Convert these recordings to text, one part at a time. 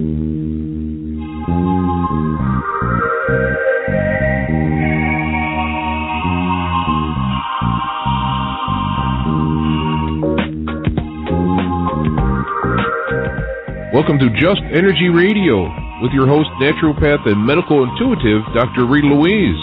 Welcome to Just Energy Radio with your host, naturopath and medical intuitive, Dr. Rita Louise.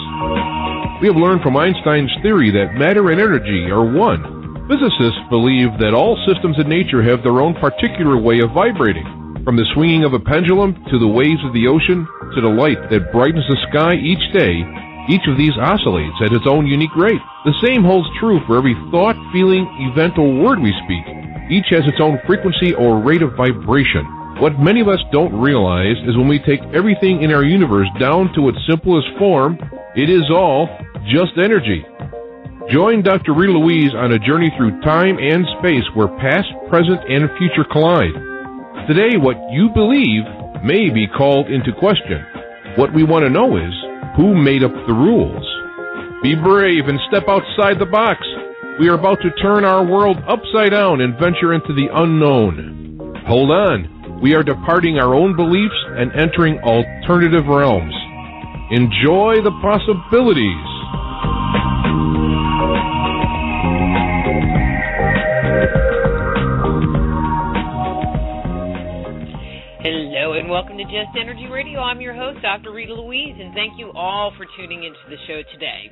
We have learned from Einstein's theory that matter and energy are one. Physicists believe that all systems in nature have their own particular way of vibrating. From the swinging of a pendulum to the waves of the ocean to the light that brightens the sky each day, each of these oscillates at its own unique rate. The same holds true for every thought, feeling, event, or word we speak. Each has its own frequency or rate of vibration. What many of us don't realize is when we take everything in our universe down to its simplest form, it is all just energy. Join Dr. Rita Louise on a journey through time and space where past, present, and future collide. Today, what you believe may be called into question. What we want to know is, who made up the rules? Be brave and step outside the box. We are about to turn our world upside down and venture into the unknown. Hold on. We are departing our own beliefs and entering alternative realms. Enjoy the possibilities. Hello and welcome to Just Energy Radio. I'm your host, Dr. Rita Louise, and thank you all for tuning into the show today.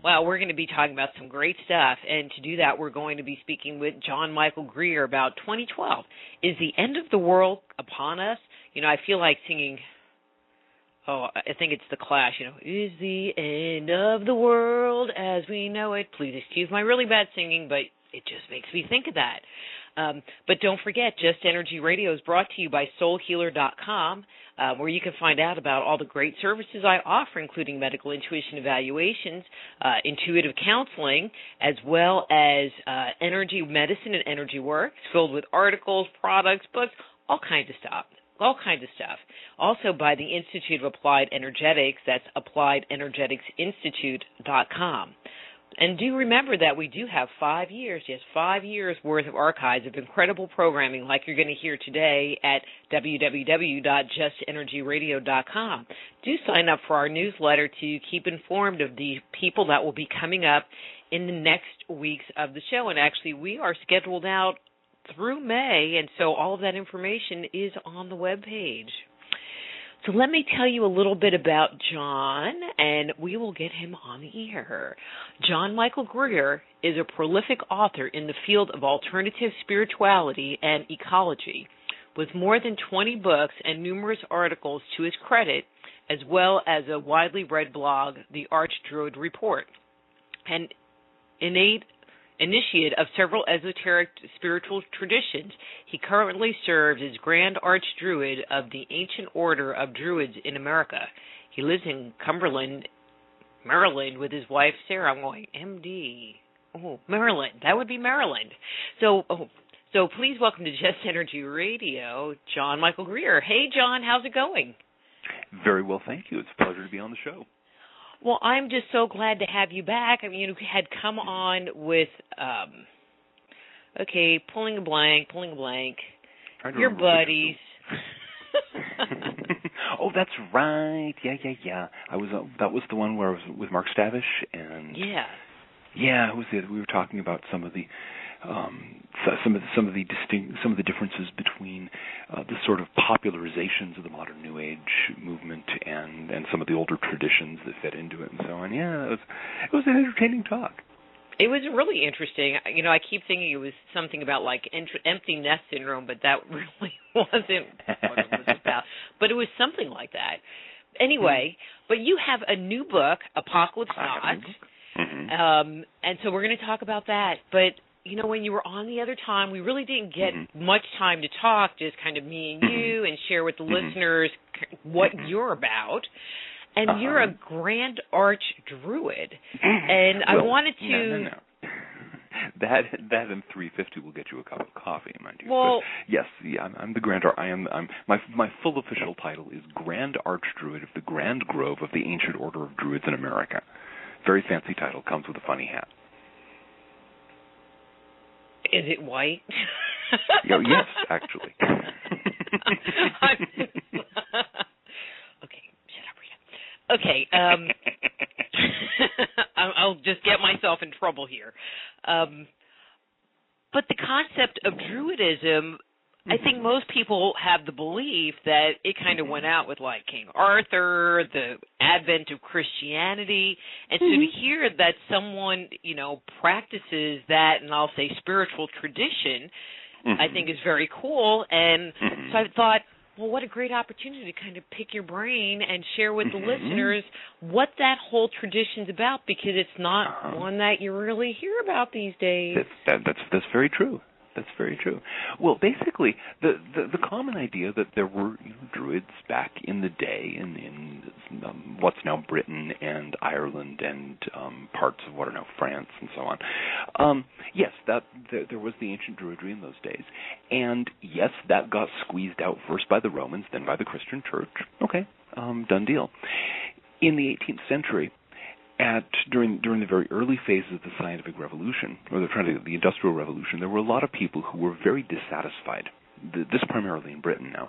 Well, we're going to be talking about some great stuff, and to do that, we're going to be speaking with John Michael Greer about 2012. Is the end of the world upon us? You know, I feel like singing, I think it's The Clash, is the end of the world as we know it. Please excuse my really bad singing, but it just makes me think of that. But don't forget, Just Energy Radio is brought to you by SoulHealer.com, where you can find out about all the great services I offer, including medical intuition evaluations, intuitive counseling, as well as energy medicine and energy work. It's filled with articles, products, books, all kinds of stuff. Also by the Institute of Applied Energetics, that's AppliedEnergeticsInstitute.com. And do remember that we do have 5 years worth of archives of incredible programming like you're going to hear today at www.justenergyradio.com. Do sign up for our newsletter to keep informed of the people that will be coming up in the next weeks of the show. And actually, we are scheduled out through May, and so all of that information is on the webpage. So let me tell you a little bit about John, and we will get him on the air. John Michael Greer is a prolific author in the field of alternative spirituality and ecology, with more than 20 books and numerous articles to his credit, as well as a widely read blog, the Archdruid Report. An initiate of several esoteric spiritual traditions, he currently serves as Grand Archdruid of the Ancient Order of Druids in America. He lives in Cumberland, Maryland, with his wife, Sara. I'm going, MD. Oh, Maryland. That would be Maryland. So please welcome to Just Energy Radio, John Michael Greer. Hey, John, how's it going? Very well, thank you. It's a pleasure to be on the show. Well, I'm just so glad to have you back. I mean, you had come on with, pulling a blank, your buddies. Oh, that's right. Yeah. That was the one where I was with Mark Stavish, and yeah, it was we were talking about some of the differences between the sort of popularizations of the modern New Age movement and some of the older traditions that fit into it and so on. Yeah, it was an entertaining talk. It was really interesting. You know, I keep thinking it was something about like empty nest syndrome, but that really wasn't what it was about. But it was something like that. Anyway, but you have a new book, Apocalypse Not, and so we're going to talk about that. But you know, when you were on the other time, we really didn't get much time to talk, just kind of me and you, and share with the listeners what you're about. And you're a Grand Archdruid. And I wanted to... No. That and 350 will get you a cup of coffee, mind you. Well, but yes, I'm the Grand my full official title is Grand Archdruid of the Grand Grove of the Ancient Order of Druids in America. Very fancy title, comes with a funny hat. Is it white? Yes, actually. Okay. I'll just get myself in trouble here. But the concept of Druidism, I think most people have the belief that it kind of went out with, like, King Arthur, the advent of Christianity, and so to hear that someone, practices that, and I'll say spiritual tradition, I think is very cool, and so I thought, well, what a great opportunity to kind of pick your brain and share with the listeners what that whole tradition's about, because it's not one that you really hear about these days. That's very true. That's very true. Well, basically, the common idea that there were Druids back in the day in what's now Britain and Ireland and parts of what are now France and so on. Yes, there was the ancient Druidry in those days, and yes, that got squeezed out first by the Romans, then by the Christian Church. Okay, done deal. In the 18th century, during the very early phases of the scientific revolution, or the Industrial Revolution, there were a lot of people who were very dissatisfied, this primarily in Britain now,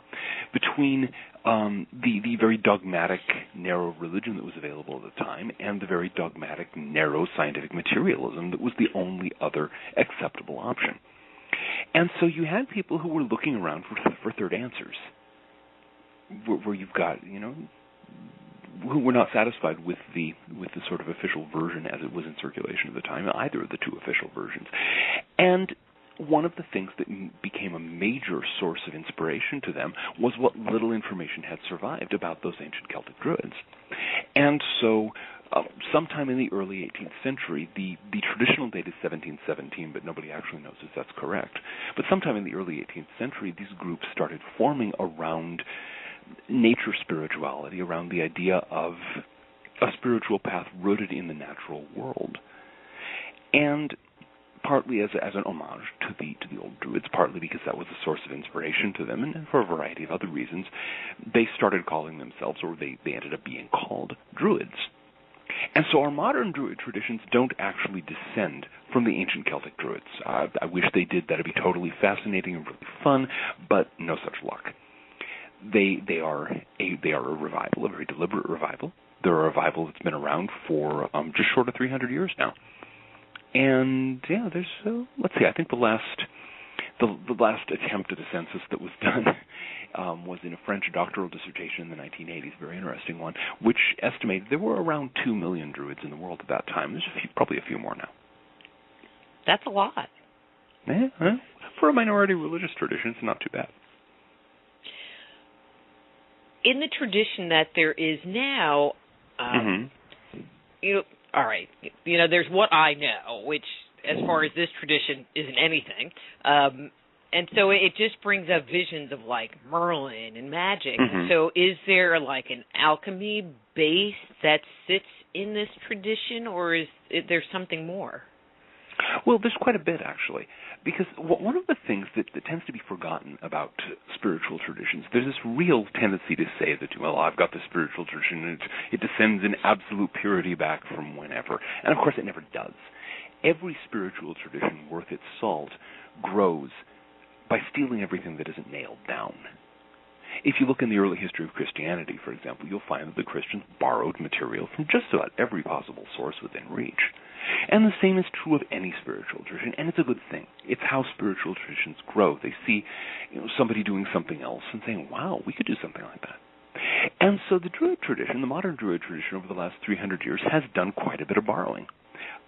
between the very dogmatic, narrow religion that was available at the time and the very dogmatic, narrow scientific materialism that was the only other acceptable option. And so you had people who were looking around for third answers, where you've got, who were not satisfied with the sort of official version as it was in circulation at the time, either of the two official versions. And one of the things that became a major source of inspiration to them was what little information had survived about those ancient Celtic Druids. And so sometime in the early 18th century, the traditional date is 1717, but nobody actually knows if that's correct. But sometime in the early 18th century, these groups started forming around nature spirituality, around the idea of a spiritual path rooted in the natural world, and partly as an homage to the old Druids, partly because that was a source of inspiration to them, and for a variety of other reasons, they started calling themselves, or they ended up being called, Druids. And so our modern Druid traditions don't actually descend from the ancient Celtic Druids. I wish they did. That'd be totally fascinating and really fun, but no such luck. They are a revival, a very deliberate revival. They're a revival that's been around for just short of 300 years now. And yeah, there's let's see. I think the last attempt at a census that was done was in a French doctoral dissertation in the 1980s, very interesting one, which estimated there were around 2 million Druids in the world at that time. There's probably a few more now. That's a lot. Yeah, for a minority religious tradition, it's not too bad. In the tradition that there is now, all right, there's what I know, which as far as this tradition isn't anything, and so it just brings up visions of like Merlin and magic. So is there like an alchemy base that sits in this tradition, or is there something more? Well, there's quite a bit, actually, because one of the things that tends to be forgotten about spiritual traditions, there's this real tendency to say that, well, I've got the spiritual tradition, and it descends in absolute purity back from whenever. And, of course, it never does. Every spiritual tradition worth its salt grows by stealing everything that isn't nailed down. If you look in the early history of Christianity, for example, you'll find that the Christians borrowed material from just about every possible source within reach. And the same is true of any spiritual tradition, and it's a good thing. It's how spiritual traditions grow. They see somebody doing something else and saying, wow, we could do something like that. And so the Druid tradition, the modern Druid tradition over the last 300 years, has done quite a bit of borrowing.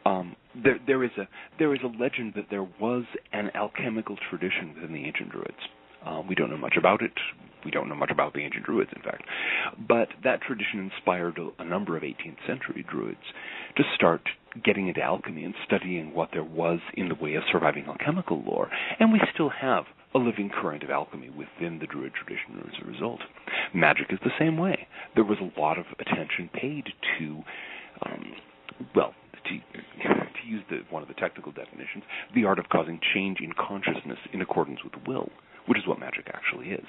There is a legend that there was an alchemical tradition within the ancient Druids. We don't know much about it. We don't know much about the ancient Druids, in fact. But that tradition inspired a number of 18th century Druids to start getting into alchemy and studying what there was in the way of surviving alchemical lore. And we still have a living current of alchemy within the Druid tradition as a result. Magic is the same way. There was a lot of attention paid to, to use one of the technical definitions, the art of causing change in consciousness in accordance with will, which is what magic actually is.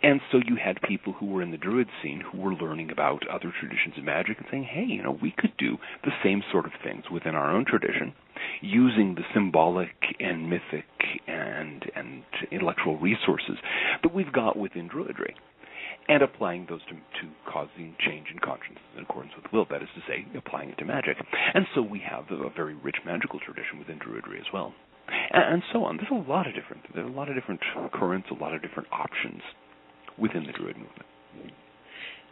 And so you had people who were in the Druid scene who were learning about other traditions of magic and saying, hey, we could do the same sort of things within our own tradition using the symbolic and mythic and intellectual resources that we've got within Druidry. and applying those to causing change in consciousness in accordance with will, that is to say, applying it to magic. And so we have a very rich magical tradition within Druidry as well. And so on. There's a lot of different currents, a lot of different options within the Druid movement.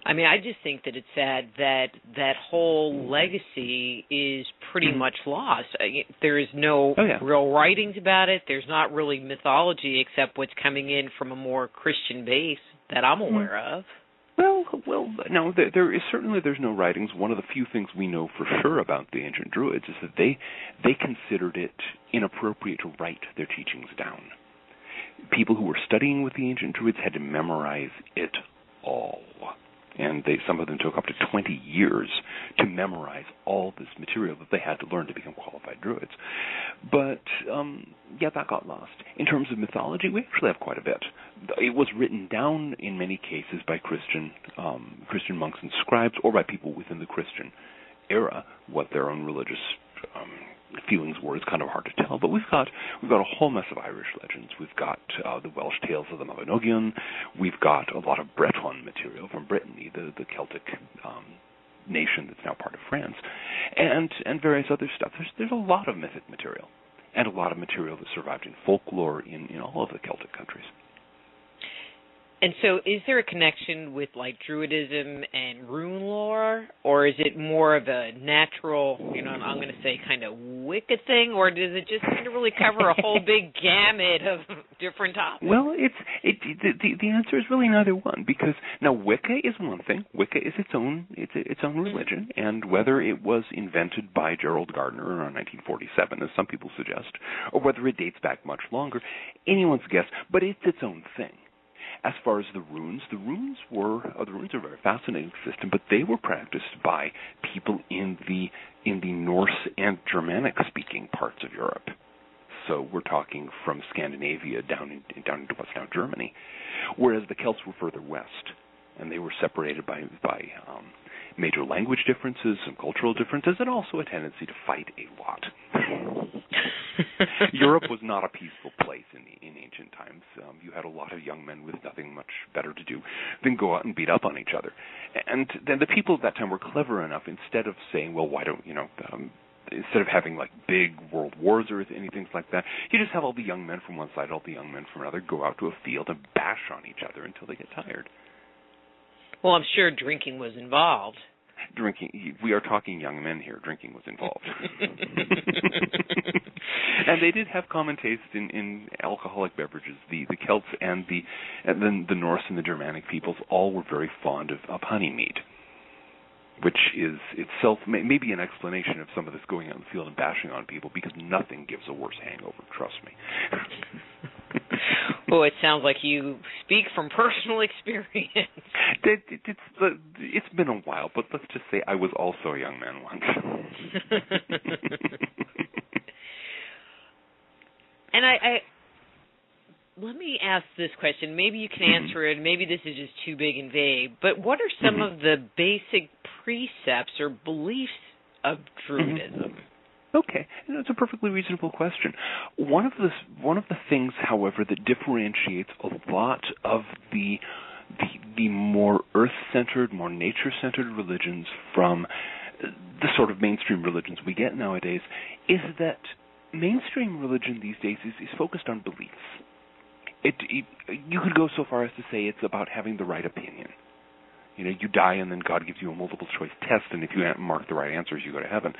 I mean, I just think that it's sad that whole legacy is pretty much lost. There is no real writings about it. There's not really mythology except what's coming in from a more Christian base that I'm aware of. Well, no, there's no writings. One of the few things we know for sure about the ancient Druids is that they considered it inappropriate to write their teachings down. People who were studying with the ancient Druids had to memorize it all. And some of them took up to 20 years to memorize all this material that they had to learn to become qualified Druids. But, that got lost. In terms of mythology, we actually have quite a bit. It was written down in many cases by Christian monks and scribes, or by people within the Christian era. What their own religious feelings were is kind of hard to tell, but we've got a whole mess of Irish legends. We've got the Welsh tales of the Mabinogion. We've got a lot of Breton material from Brittany, the Celtic nation that's now part of France, and various other stuff. There's a lot of mythic material, and a lot of material that survived in folklore in all of the Celtic countries. And so is there a connection with, like, Druidism and rune lore, or is it more of a natural, I'm going to say kind of Wicca thing, or does it just kind of really cover a whole big gamut of different topics? Well, the answer is really neither one, because now Wicca is one thing. Wicca is its own religion, and whether it was invented by Gerald Gardner around 1947, as some people suggest, or whether it dates back much longer, anyone's guess, but it's its own thing. As far as the runes are a very fascinating system, but they were practiced by people in the Norse and Germanic-speaking parts of Europe. So we're talking from Scandinavia down into what's now Germany, whereas the Celts were further west, and they were separated by major language differences, some cultural differences, and also a tendency to fight a lot. Europe was not a peaceful place in ancient times. You had a lot of young men with nothing much better to do than go out and beat up on each other. And then the people at that time were clever enough, instead of saying, well, why don't, instead of having like big world wars or anything like that, you just have all the young men from one side, all the young men from another go out to a field and bash on each other until they get tired. Well, I'm sure drinking was involved. We are talking young men here. Drinking was involved. And they did have common taste in alcoholic beverages. The Celts and the Norse and the Germanic peoples all were very fond of honey mead, which is itself maybe an explanation of some of this going out in the field and bashing on people, because nothing gives a worse hangover, trust me. Well, it sounds like you speak from personal experience. It's been a while, but let's just say I was also a young man once. And I let me ask this question. Maybe you can answer it. Maybe this is just too big and vague. But what are some of the basic precepts or beliefs of Druidism? Okay, that's a perfectly reasonable question. One of the things, however, that differentiates a lot of the more earth-centered, more nature-centered religions from the sort of mainstream religions we get nowadays is that mainstream religion these days is focused on beliefs. You could go so far as to say it's about having the right opinion. You die and then God gives you a multiple choice test, and if you mark the right answers, you go to heaven.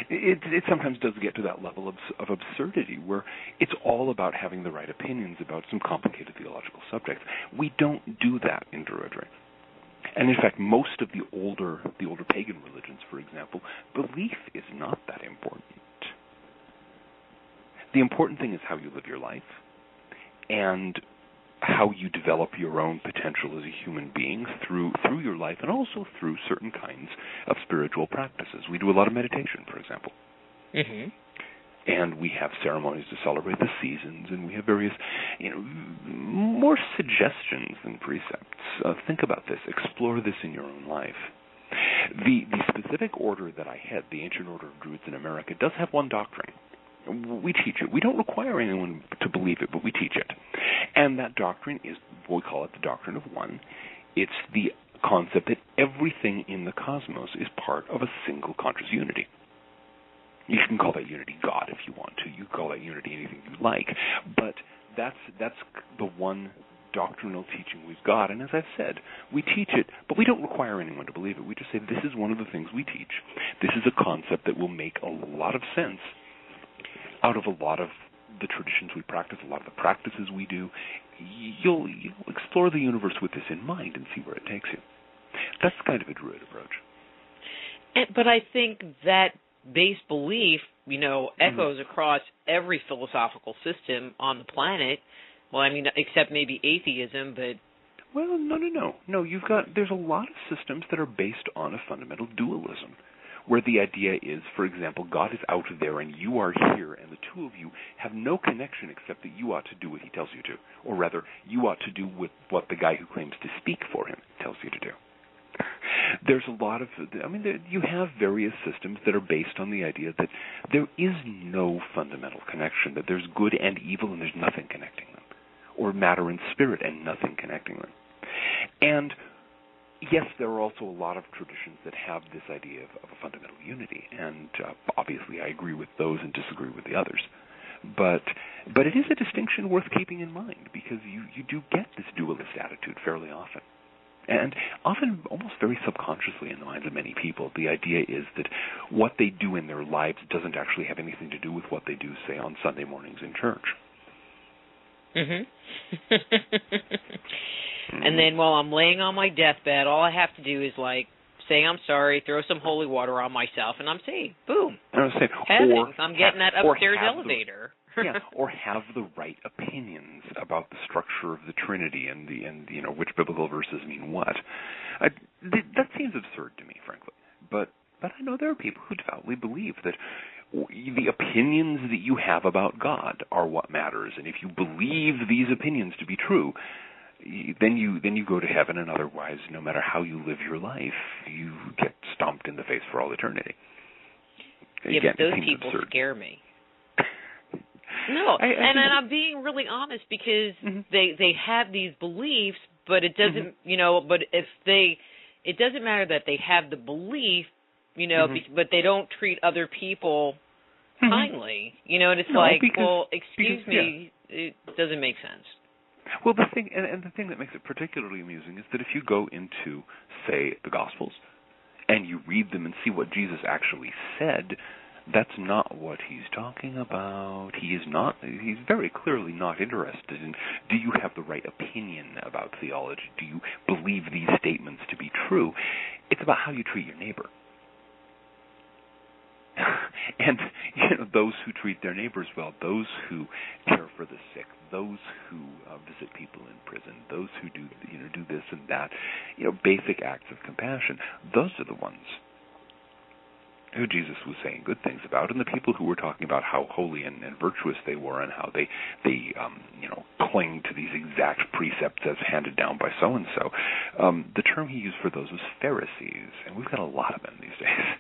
It sometimes does get to that level of absurdity where it's all about having the right opinions about some complicated theological subjects. We don't do that in Druidry. And in fact, most of the older pagan religions, for example, belief is not that important. The important thing is how you live your life and how you develop your own potential as a human being through your life, and also through certain kinds of spiritual practices. We do a lot of meditation, for example. Mm-hmm. And we have ceremonies to celebrate the seasons, and we have various, more suggestions than precepts. Think about this. Explore this in your own life. The specific order that I head, the Ancient Order of Druids in America, does have one doctrine. We teach it. We don't require anyone to believe it, but we teach it. And that doctrine is, we call it the doctrine of one. It's the concept that everything in the cosmos is part of a single conscious unity. You can call that unity God if you want to. You can call that unity anything you like. But that's the one doctrinal teaching we've got. And as I've said, we teach it, but we don't require anyone to believe it. We just say this is one of the things we teach. This is a concept that will make a lot of sense out of a lot of the traditions we practice, a lot of the practices we do. You'll explore the universe with this in mind and see where it takes you. That's kind of a Druid approach. But I think that base belief, echoes across every philosophical system on the planet. Well, I mean, except maybe atheism, but... Well, no. There's a lot of systems that are based on a fundamental dualism, where the idea is, for example, God is out there and you are here, and the two of you have no connection except that you ought to do what he tells you to. Or rather, you ought to do what the guy who claims to speak for him tells you to do. There's a lot of, you have various systems that are based on the idea that there is no fundamental connection, that there's good and evil and there's nothing connecting them, or matter and spirit and nothing connecting them. And yes, there are also a lot of traditions that have this idea of a fundamental unity, and obviously I agree with those and disagree with the others. But it is a distinction worth keeping in mind, because you do get this dualist attitude fairly often. And often, almost very subconsciously in the minds of many people, the idea is that what they do in their lives doesn't actually have anything to do with what they do, say, on Sunday mornings in church. Mm-hmm. And then while I'm laying on my deathbed, all I have to do is, say I'm sorry, throw some holy water on myself, and I'm saved. Boom. Heavens, I'm getting that upstairs elevator. Or have the right opinions about the structure of the Trinity and which biblical verses mean what. That seems absurd to me, frankly. But I know there are people who devoutly believe that the opinions that you have about God are what matters, and if you believe these opinions to be true, then you go to heaven, and otherwise, no matter how you live your life, you get stomped in the face for all eternity. Yeah, Again, but those people absurd. Scare me. No, and I'm being really honest, because they have these beliefs, but it doesn't, but it doesn't matter that they have the belief, but they don't treat other people kindly, and it's excuse me, it doesn't make sense. Well, the thing that makes it particularly amusing is that if you go into, say, the Gospels, and you read them and see what Jesus actually said, that's not what he's talking about. He's very clearly not interested in, do you have the right opinion about theology? Do you believe these statements to be true? It's about how you treat your neighbor. And, those who treat their neighbors well, those who care for the sick, those who visit people in prison, those who do this and that, basic acts of compassion, those are the ones who Jesus was saying good things about, and the people who were talking about how holy and virtuous they were, and how they cling to these exact precepts as handed down by so and so. The term he used for those was Pharisees, and we've got a lot of them these days.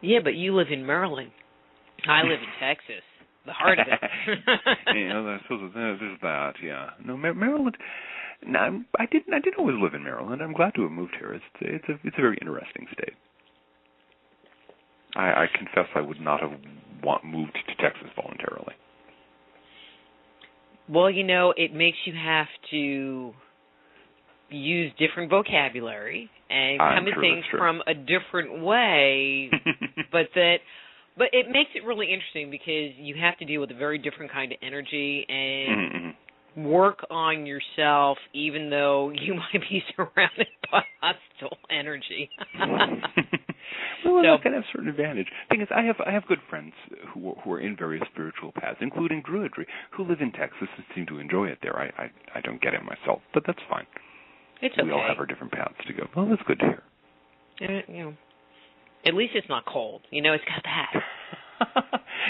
Yeah, but you live in Maryland. I live in Texas, the heart of it. I suppose there's that. Yeah, no, Maryland. No, I didn't always live in Maryland. I'm glad to have moved here. It's a very interesting state. I confess I would not have moved to Texas voluntarily. Well, it makes you have to use different vocabulary and come at things from a different way, but it makes it really interesting, because you have to deal with a very different kind of energy and work on yourself, even though you might be surrounded by hostile energy. Well, that can have a certain advantage. The thing is, I have good friends who are in various spiritual paths, including Druidry, who live in Texas and seem to enjoy it there. I don't get it myself, but that's fine. It's okay. We all have our different paths to go. Well, that's good to hear. At least it's not cold. It's got that.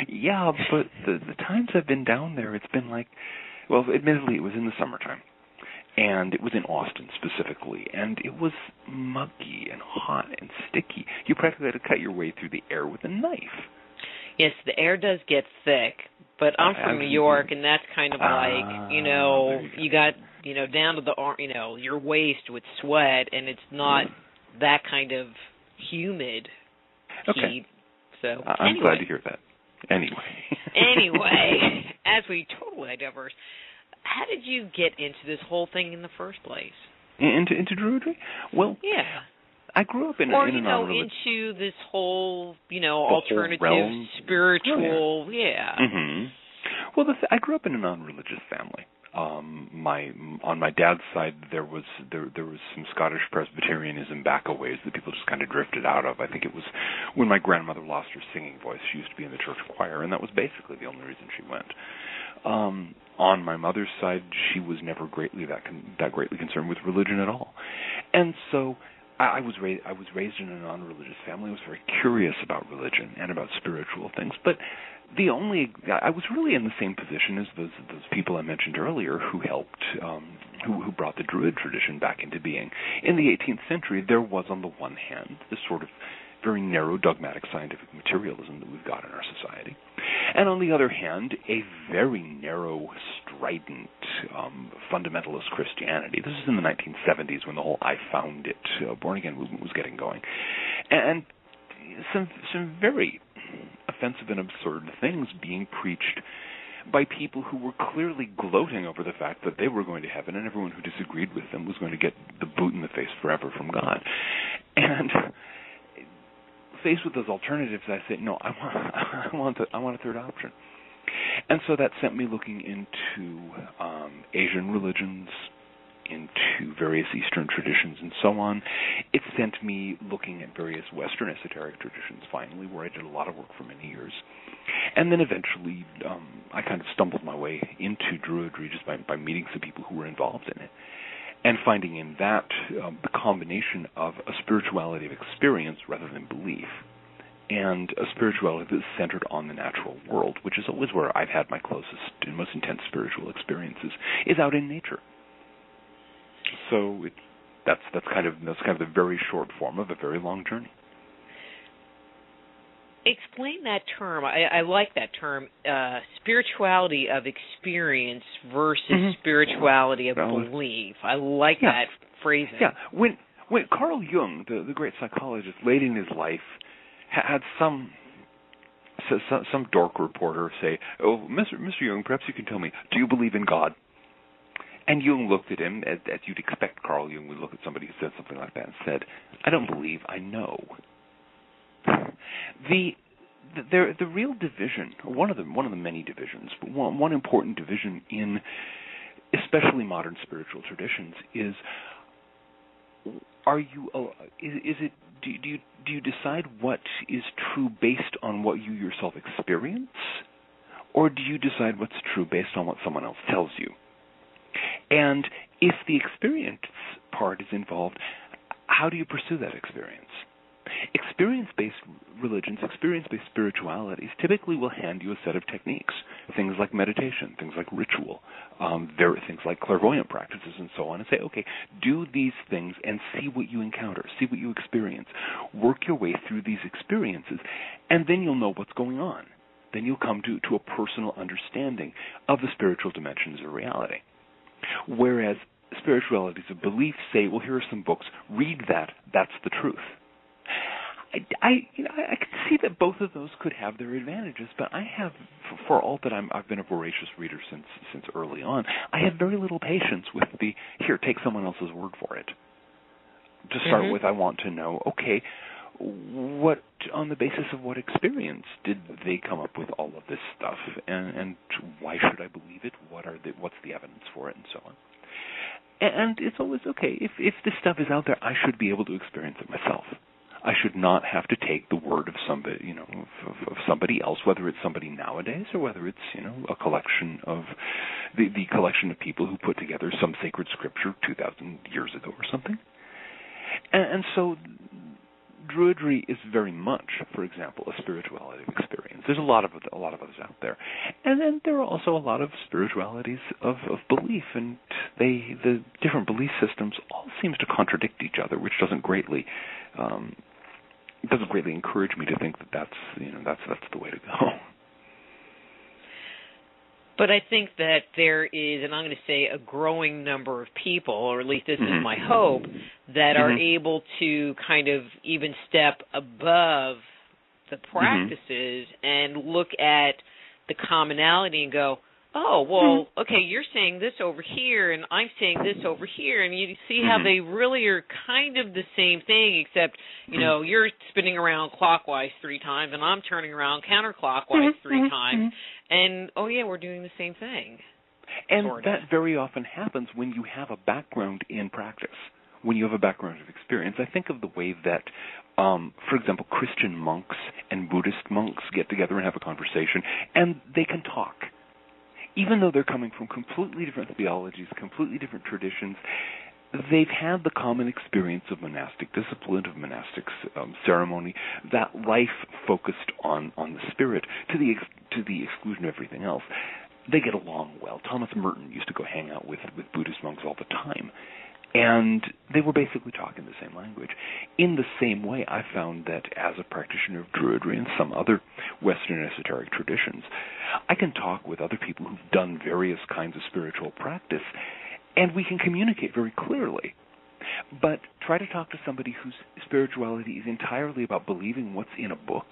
Yeah, but the times I've been down there, it's been like, well, admittedly, it was in the summertime, and it was in Austin specifically, and it was muggy and hot and sticky. You practically had to cut your way through the air with a knife. Yes, the air does get thick, but I'm from New York, and that's kind of like, you got, down to the, your waist with sweat, and it's not that kind of humid heat. So I'm glad to hear that. Anyway, as we totally diverse, how did you get into this whole thing in the first place? Into Druidry? Well, yeah. I grew up in into this whole, alternative, spiritual, Mm-hmm. Well, I grew up in a non-religious family. On my dad's side, there was some Scottish Presbyterianism back a ways that people just kind of drifted out of. I think it was when my grandmother lost her singing voice. She used to be in the church choir, and that was basically the only reason she went. On my mother's side, she was never greatly concerned with religion at all, and so I was raised in a non-religious family. I was very curious about religion and about spiritual things, but I was really in the same position as those people I mentioned earlier who helped, who brought the Druid tradition back into being. In the 18th century, there was on the one hand this sort of very narrow dogmatic scientific materialism that we've got in our society, and on the other hand, a very narrow, strident, fundamentalist Christianity. This is in the 1970s when the whole I found it born-again movement was getting going. And some very offensive and absurd things being preached by people who were clearly gloating over the fact that they were going to heaven and everyone who disagreed with them was going to get the boot in the face forever from God. And faced with those alternatives, I said, no, I want a third option. And so that sent me looking into Asian religions, into various Eastern traditions, and so on. It sent me looking at various Western esoteric traditions, finally, where I did a lot of work for many years. And then eventually I kind of stumbled my way into Druidry just by meeting some people who were involved in it, and finding in that the combination of a spirituality of experience rather than belief, and a spirituality that's centered on the natural world, which is always where I've had my closest and most intense spiritual experiences, is out in nature. So that's kind of the very short form of a very long journey. Explain that term. I like that term, spirituality of experience versus spirituality of belief. I like that phrasing. Yeah, when Carl Jung, the great psychologist, late in his life, had some dork reporter say, "Oh, Mr. Jung, perhaps you can tell me, do you believe in God?" And Jung looked at him, as you'd expect Carl Jung would look at somebody who said something like that, and said, "I don't believe, I know." The real division, one of the many divisions, but one important division in especially modern spiritual traditions is: do you decide what is true based on what you yourself experience, or do you decide what's true based on what someone else tells you? And if the experience part is involved, how do you pursue that experience? Experience-based religions, experience-based spiritualities typically will hand you a set of techniques, things like meditation, things like ritual, things like clairvoyant practices and so on, and say, okay, do these things and see what you encounter, see what you experience. Work your way through these experiences, and then you'll know what's going on. Then you'll come to a personal understanding of the spiritual dimensions of reality. Whereas spiritualities of belief say, well, here are some books, read that, that's the truth. I can see that both of those could have their advantages, but I have, for all that I've been a voracious reader since early on, I have very little patience with the, here, take someone else's word for it. To start with, I want to know, okay, what, on the basis of what experience did they come up with all of this stuff, and why should I believe it? What's the evidence for it, and so on. And it's always okay, if this stuff is out there, I should be able to experience it myself. I should not have to take the word of somebody, of somebody else, whether it's somebody nowadays or whether it's, a collection of the collection of people who put together some sacred scripture 2,000 years ago or something. And so Druidry is very much, for example, a spirituality of experience. There's a lot of others out there, and then there are also a lot of spiritualities of belief, and the different belief systems all seems to contradict each other, which doesn't greatly doesn't greatly encourage me to think that that's the way to go. But I think that there is, and I'm going to say a growing number of people, or at least this is my hope, that are able to kind of even step above the practices and look at the commonality and go, oh, well, okay, you're saying this over here, and I'm saying this over here, and you see how they really are kind of the same thing, except, you're spinning around clockwise 3 times, and I'm turning around counterclockwise 3 times, and, oh, yeah, we're doing the same thing. And that very often happens when you have a background in practice, when you have a background of experience. I think of the way that, for example, Christian monks and Buddhist monks get together and have a conversation, and they can talk. Even though they're coming from completely different theologies, completely different traditions, they've had the common experience of monastic discipline, of monastic ceremony, that life focused on the spirit to the exclusion of everything else. They get along well. Thomas Merton used to go hang out with Buddhist monks all the time, and they were basically talking the same language. In the same way, I found that as a practitioner of Druidry and some other Western esoteric traditions, I can talk with other people who've done various kinds of spiritual practice, and we can communicate very clearly. But try to talk to somebody whose spirituality is entirely about believing what's in a book,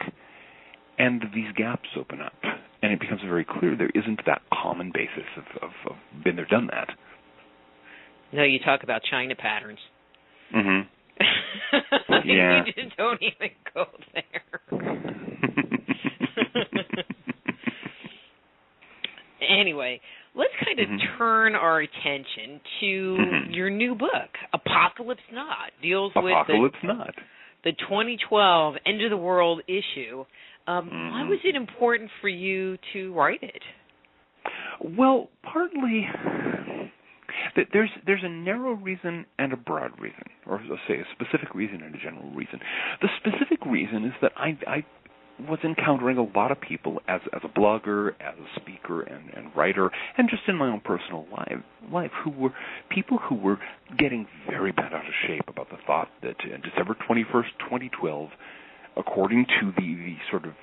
and these gaps open up, and it becomes very clear there isn't that common basis of been there, done that. No, you talk about China patterns. Yeah. You just don't even go there. Anyway, let's kind of turn our attention to your new book, Apocalypse Not. Deals with the 2012 End of the World issue. Why was it important for you to write it? Well, partly... There's a narrow reason and a broad reason, or let's say a specific reason and a general reason. The specific reason is that I was encountering a lot of people as a blogger, as a speaker and writer, and just in my own personal life who were people who were getting very bent out of shape about the thought that December 21st, 2012, according to the sort of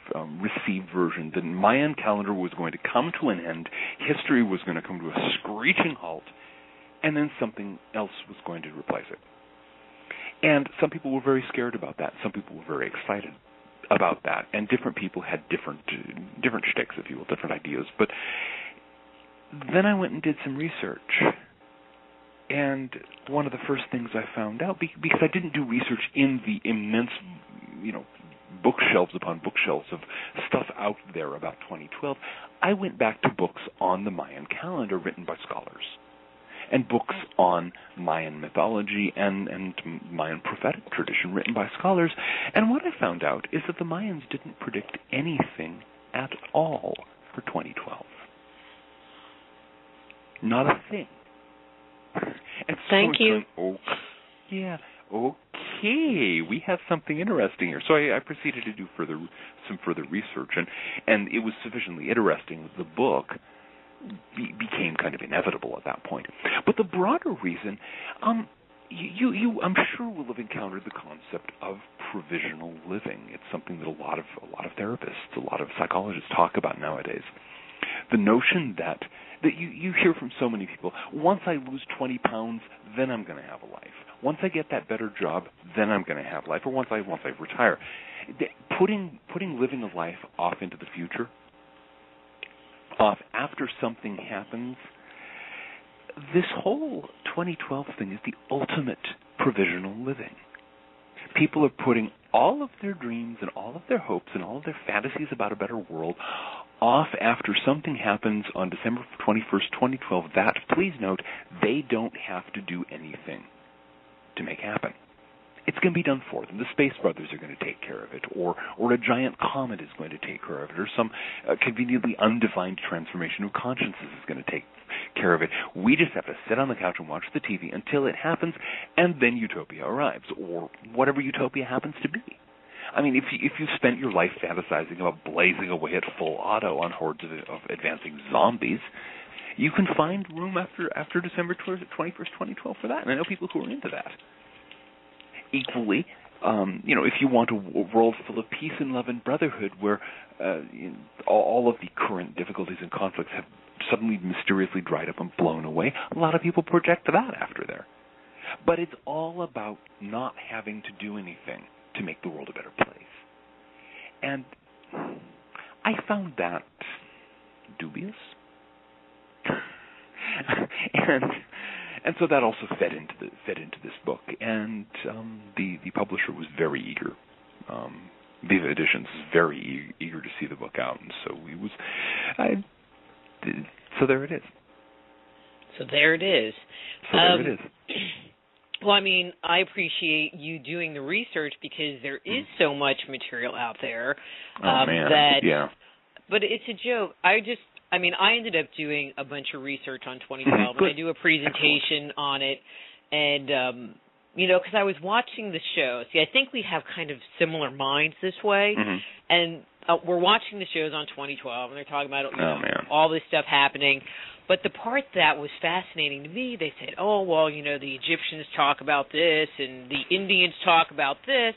received version, the Mayan calendar was going to come to an end, history was going to come to a screeching halt, and then something else was going to replace it. And some people were very scared about that. Some people were very excited about that. And different people had different shticks, if you will, different ideas. But then I went and did some research. And one of the first things I found out, because I didn't do research in the immense, bookshelves upon bookshelves of stuff out there about 2012, I went back to books on the Mayan calendar written by scholars, and books on Mayan mythology and Mayan prophetic tradition written by scholars. And what I found out is that the Mayans didn't predict anything at all for 2012. Not a thing. And Thank you. Okay, we have something interesting here. So I proceeded to do some further research, and it was sufficiently interesting that the book became kind of inevitable at that point. But the broader reason, you I'm sure will have encountered the concept of provisional living. It's something that a lot of therapists, a lot of psychologists talk about nowadays. The notion that you hear from so many people, once I lose 20 pounds, then I'm going to have a life. Once I get that better job, then I'm going to have life. Or once I retire. Putting living a life off into the future, off after something happens, this whole 2012 thing is the ultimate provisional living. People are putting all of their dreams and all of their hopes and all of their fantasies about a better world off after something happens on December 21st, 2012, that, please note, they don't have to do anything to make happen. It's going to be done for them. The Space Brothers are going to take care of it, or a giant comet is going to take care of it, or some conveniently undefined transformation of consciousness is going to take care of it. We just have to sit on the couch and watch the TV until it happens, and then utopia arrives, or whatever utopia happens to be. I mean, if you've spent your life fantasizing about blazing away at full auto on hordes of advancing zombies, you can find room after December 21st, 2012 for that, and I know people who are into that. Equally, if you want a world full of peace and love and brotherhood where all of the current difficulties and conflicts have suddenly mysteriously dried up and blown away, a lot of people project that after there. But it's all about not having to do anything to make the world a better place. And I found that dubious. And so that also fed into this book, and the publisher was very eager. Viva Editions is very eager to see the book out, and so so there it is. So there it is. Well, I mean, I appreciate you doing the research because there is so much material out there. But it's a joke. I ended up doing a bunch of research on 2012, and I do a presentation on it, and, because I was watching the show. See, I think we have kind of similar minds this way, and we're watching the shows on 2012, and they're talking about all this stuff happening. But the part that was fascinating to me, they said, the Egyptians talk about this, and the Indians talk about this.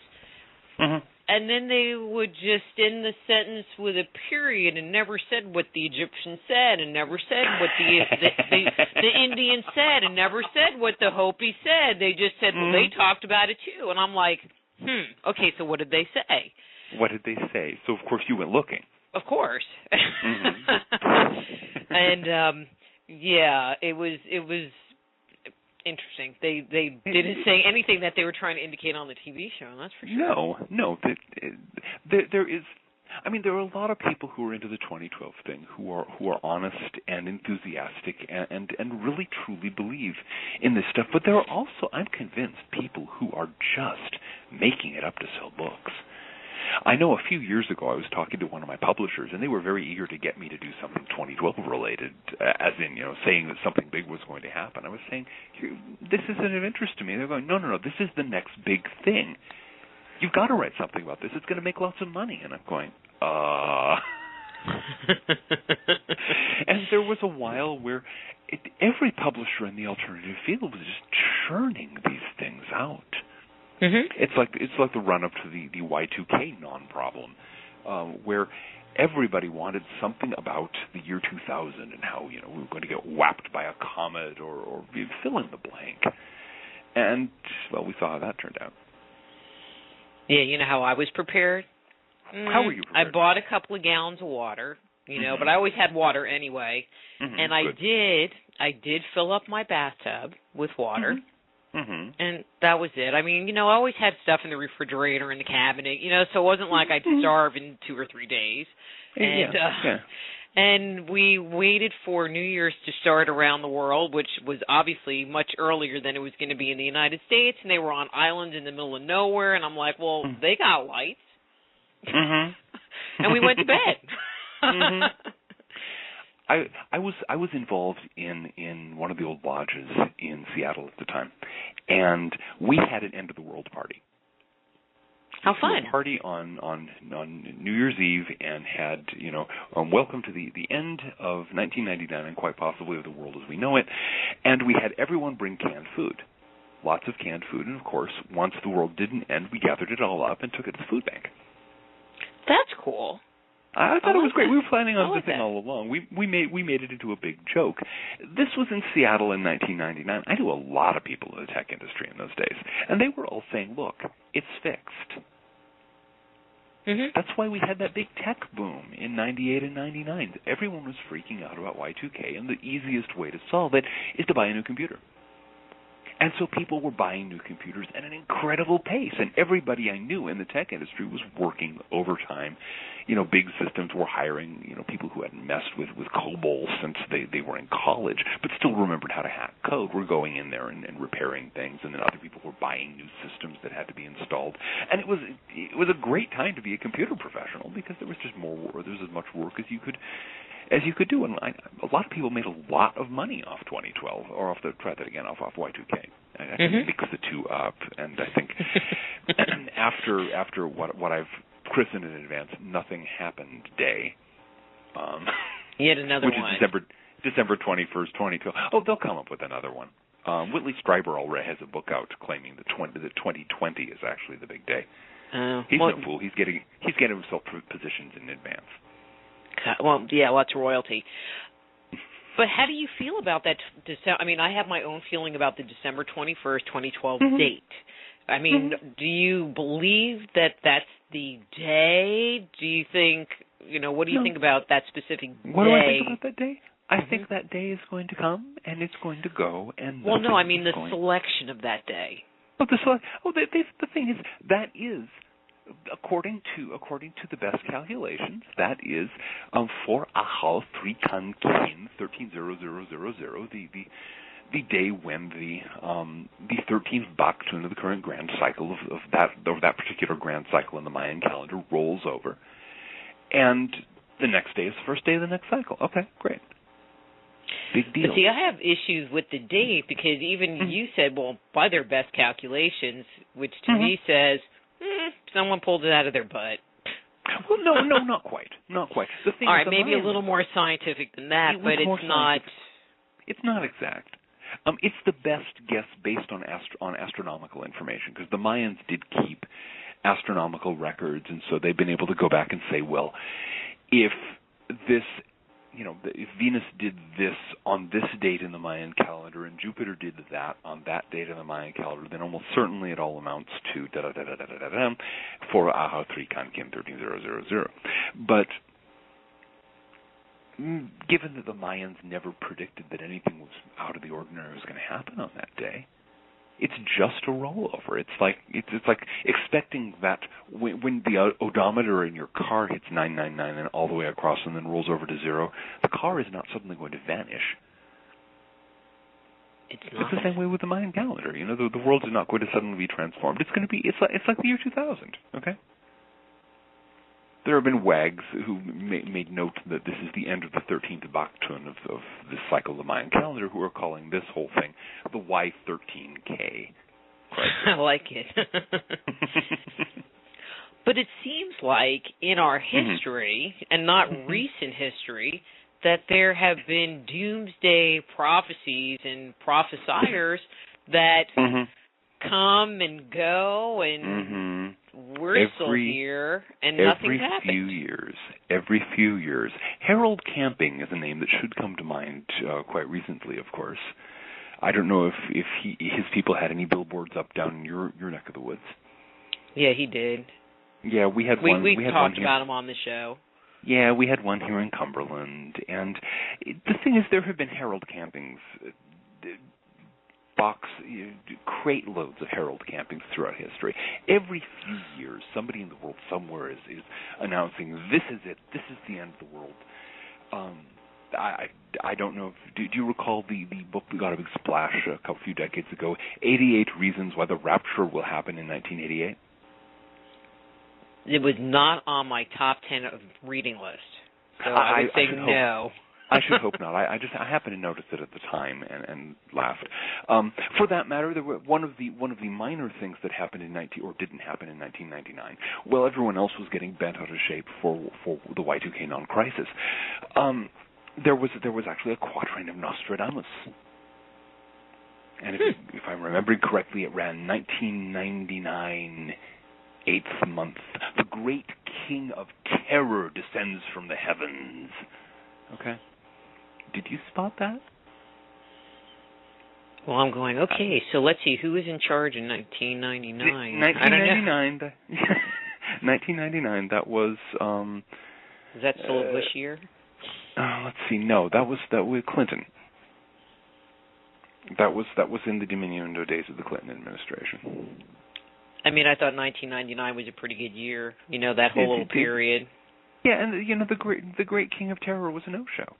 And then they would just end the sentence with a period and never said what the Egyptians said and never said what the Indians said and never said what the Hopi said. They just said, well, they talked about it too. And I'm like, okay, so what did they say? What did they say? So, of course, you went looking. Of course. And, it was interesting. They didn't say anything that they were trying to indicate on the TV show, that's for sure. No. There is. I mean, there are a lot of people who are into the 2012 thing who are honest and enthusiastic and really truly believe in this stuff. But there are also, I'm convinced, people who are just making it up to sell books. I know a few years ago I was talking to one of my publishers, and they were very eager to get me to do something 2012 related, as in, saying that something big was going to happen. I was saying, this isn't of interest to me. They're going, no, this is the next big thing. You've got to write something about this. It's going to make lots of money. And I'm going, And there was a while where every publisher in the alternative field was just churning these things out. It's like the run up to the Y2K non-problem, where everybody wanted something about the year 2000 and how we were going to get whapped by a comet or fill in the blank. And we saw how that turned out. Yeah, you know how I was prepared? How were you prepared? I bought a couple of gallons of water, but I always had water anyway. And I did fill up my bathtub with water. And that was it. I mean, I always had stuff in the refrigerator, in the cabinet, so it wasn't like I'd starve in 2 or 3 days. And and we waited for New Year's to start around the world, which was obviously much earlier than it was going to be in the United States, and they were on islands in the middle of nowhere, and I'm like, well, they got lights. And we went to bed. I was involved in one of the old lodges in Seattle at the time, and we had an end of the world party. How fun! A party on New Year's Eve, and had welcome to the end of 1999 and quite possibly of the world as we know it. And we had everyone bring canned food, lots of canned food, and of course, once the world didn't end, we gathered it all up and took it to the food bank. That's cool. I thought it was great. We were planning on the thing all along. We made it into a big joke. This was in Seattle in 1999. I knew a lot of people in the tech industry in those days, and they were all saying, "Look, it's fixed." That's why we had that big tech boom in 98 and 99. Everyone was freaking out about Y2K, and the easiest way to solve it is to buy a new computer. And so people were buying new computers at an incredible pace, and everybody I knew in the tech industry was working overtime. Big systems were hiring, people who hadn't messed with COBOL since they were in college, but still remembered how to hack code, were going in there and repairing things, and then other people were buying new systems that had to be installed. And it was a great time to be a computer professional, because there was just more work. There was as much work as you could do, and a lot of people made a lot of money off 2012, or off Y2K. I can mix the two up, and I think after what I've christened in advance, Nothing Happened Day. Yet another which one. Which is December 21st, 2012. Oh, they'll come up with another one. Whitley Strieber already has a book out claiming that 2020 is actually the big day. He's no fool. He's getting himself positions in advance. Well, yeah, lots of royalty. But how do you feel about that? I mean, I have my own feeling about the December 21st, 2012 date. I mean, do you believe that that's the day? Do you think, what do you think about that specific day? What do I think about that day? I think that day is going to come, and it's going to go, and well, no, I mean the selection of that day. Oh, the thing is, that is, according to the best calculations, that is for Ahal 3 Kan Kin 130000, the day when the 13th Baktun of the current grand cycle of that particular grand cycle in the Mayan calendar rolls over, and the next day is the first day of the next cycle. Okay, great. Big deal. But see, I have issues with the date because even you said, well, by their best calculations, which to me says someone pulled it out of their butt. Well, no, not quite. Not quite. The thing all right, maybe a little more scientific than that, but it's not. It's not exact. It's the best guess based on astronomical information, because the Mayans did keep astronomical records, and so they've been able to go back and say, well, if this, if Venus did this on this date in the Mayan calendar and Jupiter did that on that date in the Mayan calendar, then almost certainly it all amounts to da-da-da-da-da-da-da for Aha 3 Kan Kim 13000. But given that the Mayans never predicted that anything was out of the ordinary was going to happen on that day, it's just a rollover. It's like expecting that when the odometer in your car hits 999 and all the way across and then rolls over to 0, the car is not suddenly going to vanish. It's not. It's the same way with the Mayan calendar. The world is not going to suddenly be transformed. It's going to be. It's like the year 2000. Okay. There have been wags who made note that this is the end of the 13th Baktun of this cycle of the Mayan calendar, who are calling this whole thing the Y13K. I like it. But it seems like in our history, and not recent history, that there have been doomsday prophecies and prophesiers that come and go, and we're still here, and nothing's happened. Every few years. Harold Camping is a name that should come to mind quite recently, of course. I don't know if his people had any billboards up down in your neck of the woods. Yeah, he did. Yeah, we had one. We talked about him on the show. Yeah, we had one here in Cumberland, and the thing is, there have been Harold Campings, crate loads of Harold Campings throughout history. Every few years, somebody in the world somewhere is announcing, this is it, this is the end of the world. I don't know, do you recall the book that got a big splash a few decades ago, 88 Reasons Why the Rapture Will Happen in 1988? It was not on my top 10 of reading list, so I would say no. I should hope not. I happened to notice it at the time and laughed. For that matter, there were one of the minor things that happened didn't happen in 1999. Well, everyone else was getting bent out of shape for the Y2K non-crisis. There was actually a quatrain of Nostradamus, and if I'm remembering correctly, it ran 1999. 8th month, the great king of terror descends from the heavens. Okay. Did you spot that? Well, I'm going, okay, so let's see, who was in charge in 1999? 1999, 1999, that was... Is that still a Bush year? Let's see, no, that was Clinton. That was in the diminuendo days of the Clinton administration. I mean, I thought 1999 was a pretty good year. That whole little period. Yeah, and the great king of terror was a no-show.